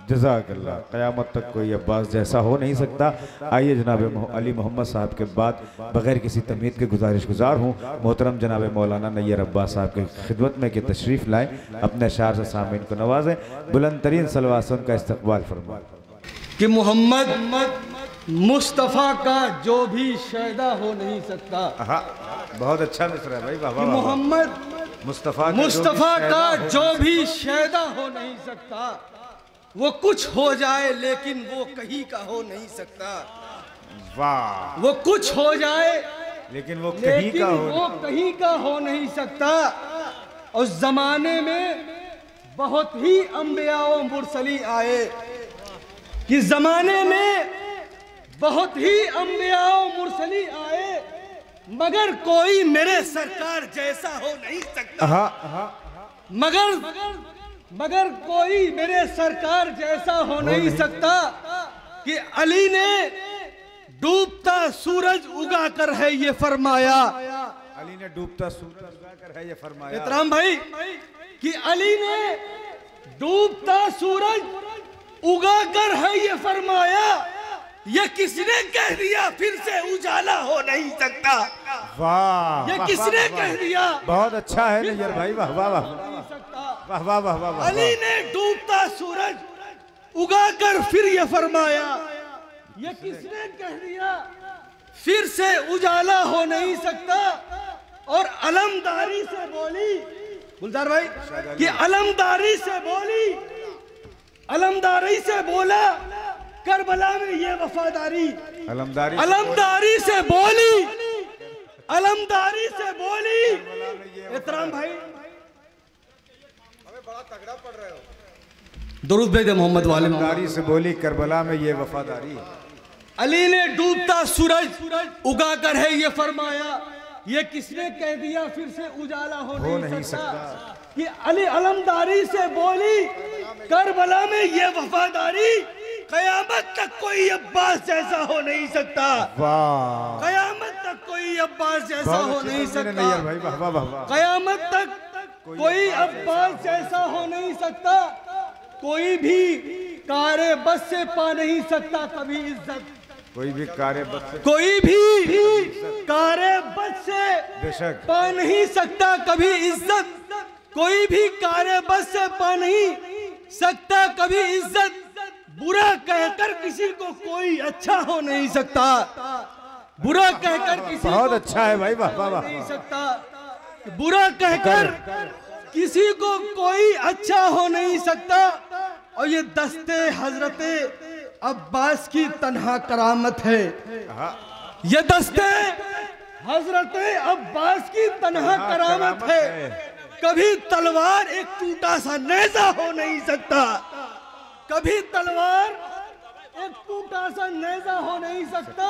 जज़ाकल्लाह। क़यामत तक कोई अब्बास जैसा हो नहीं सकता। आइए जनाब अली मोहम्मद साहब के बाद बग़ैर किसी तमीद के गुज़ार हूँ मोहतरम जनाब मौलाना नैयर अब्बास साहब की खिदमत में कि तशरीफ़ लाएँ, अपने अशार से सामीन को नवाजें, बुलंद तरीन सलवात से उनका इस्तक़बाल फरमाएं कि मोहम्मद मुस्तफ़ा का जो भी शैदा हो नहीं सकता। हाँ, बहुत अच्छा मिसरा है भाई। बाबा मोहम्मद मुस्तफ़ा का जो भी शैदा हो नहीं सकता, वो कुछ हो जाए लेकिन वो कहीं का हो नहीं सकता। वाह। वो कुछ हो जाए लेकिन वो कहीं का हो नहीं सकता। उस जमाने में बहुत ही अंबिया और मुरसली आए, कि जमाने में बहुत ही अंबिया और मुरसली आए, मगर कोई मेरे सरकार जैसा हो नहीं सकता। मगर कोई मेरे सरकार जैसा हो नहीं सकता। कि अली ने डूबता सूरज उगा कर है ये फरमाया। अली ने डूबता सूरज उगा कर है ये फरमाया। एहतराम भाई, कि अली ने डूबता सूरज उगा कर है ये फरमाया। ये किसने कह दिया फिर से उजाला हो नहीं सकता। वाह। ये किसने कह दिया। बहुत अच्छा है नैयर भाई। वाह वाह वाह वाह वाह वाह वाह। अली ने डूबता सूरज उगा कर फिर ये फरमाया। ये किसने कह दिया फिर से उजाला हो नहीं सकता। और अलमदारी से बोली गुलजार भाई, कि अलमदारी से बोला करबला में ये वफादारी। अलमदारी से बोली। एहतराम भाई, बड़ा तगड़ा पढ़ रहे हो। दुरूद भेजे मोहम्मद वाले। अलमदारी से बोली करबला में ये वफादारी। अली ने डूबता सूरज उगा कर है ये फरमाया। ये किसने कह दिया फिर से उजाला हो नहीं सकता। कि अली अलमदारी से बोली करबला में ये वफादारी। कयामत तक कोई अब्बास जैसा हो नहीं सकता। वाह। कयामत तक कोई अब्बास जैसा हो नहीं सकता। कयामत तक कोई अब्बास जैसा हो नहीं सकता। कोई भी कारे बस से पा नहीं सकता कभी इज्जत। कोई भी कारे बस से बेशक पा नहीं सकता कभी इज्जत। कोई भी कारे बस से पा नहीं सकता कभी इज्जत। बुरा कहकर किसी को कोई अच्छा हो नहीं सकता। बुरा कहकर किसी बहुत अच्छा है भाई। वाह वाह नहीं सकता। बुरा कहकर किसी को कोई अच्छा हो नहीं सकता। और ये दस्ते हजरते अब्बास की तन्हा करामत है। ये दस्ते हजरते अब्बास की तन्हा करामत है। कभी तलवार एक टूटा सा नेजा हो नहीं सकता। कभी तलवार एक टूटा सा नेजा हो नहीं सकता।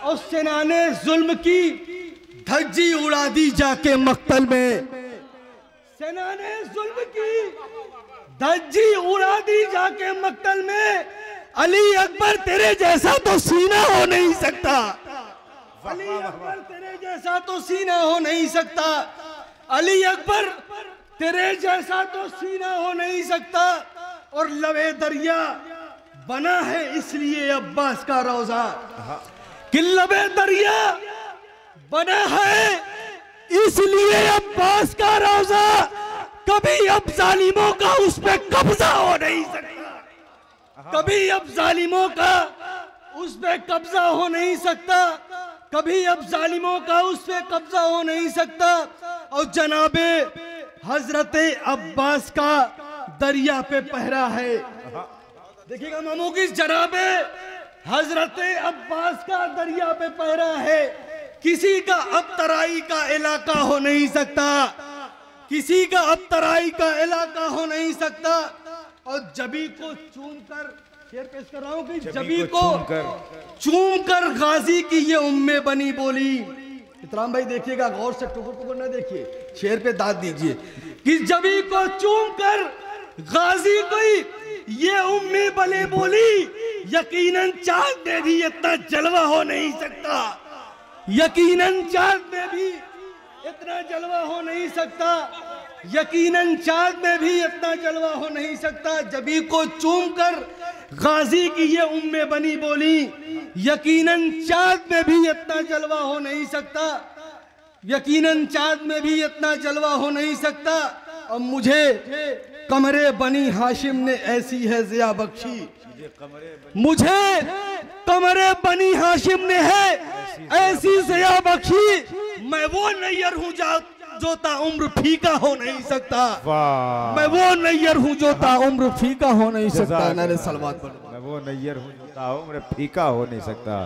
और सेनाने जुल्म की धज्जी उड़ा दी जाके मक्तल में। सेनाने जुल्म की धज्जी उड़ा दी जाके मक्तल में। अली अकबर तेरे जैसा तो सीना हो नहीं सकता। अली अकबर तेरे जैसा तो सीना हो नहीं सकता। अली अकबर तेरे जैसा तो सीना हो नहीं सकता। और लवे दरिया बना है इसलिए अब्बास का रोजा। कि लवे दरिया बना है इसलिए अब्बास का रोजा। कभी अब जालिमों का उस पे कब्जा हो नहीं सकता। कभी अब जालिमों का उस पे कब्जा हो नहीं सकता। कभी अब जालिमों का उस पे कब्जा हो नहीं सकता। और जनाबे हजरते अब्बास का दरिया पे पहरा है। देखिएगा मामू की, जनाबे हजरते अब्बास का दरिया पे पहरा है। किसी का अब तराई का इलाका हो नहीं सकता। किसी का अब तराई का इलाका हो नहीं सकता। और जबी को चूम कर शेर पेश कर रहा हूं कि जबी को चूम कर गाजी की ये उम्मे बनी बोली। इतराम भाई देखिएगा गौर से, टुकुर टुकुर ना देखिए, शेर पे दाद दीजिए। कि जबी को चूम कर गाजी कोई ये उम्मे बले बोली। यकीनन चांद में भी इतना जलवा हो नहीं सकता। यकीनन चांद में भी इतना जलवा हो नहीं सकता। यकीनन चाँद में भी इतना जलवा हो नहीं सकता। जबी को चूम कर गाजी की ये उम्मे बनी बोली, यकीनन चाँद में भी इतना जलवा हो नहीं सकता, यकीनन चाँद में भी इतना जलवा हो नहीं सकता। और मुझे कमरे बनी हाशिम ने ऐसी है ज़िया बख्शी, मुझे कमरे बनी हाशिम ने है ऐसी ज़िया बख्शी। मैं वो नैयर हूँ जो ताउम्र फीका हो नहीं सकता, मैं वो नैयर हूँ जो ताउम्र फीका हो नहीं सकता। नारे सलवात पढ़ो। मैं वो नैयर हूँ जो ताउम्र फीका हो नहीं सकता।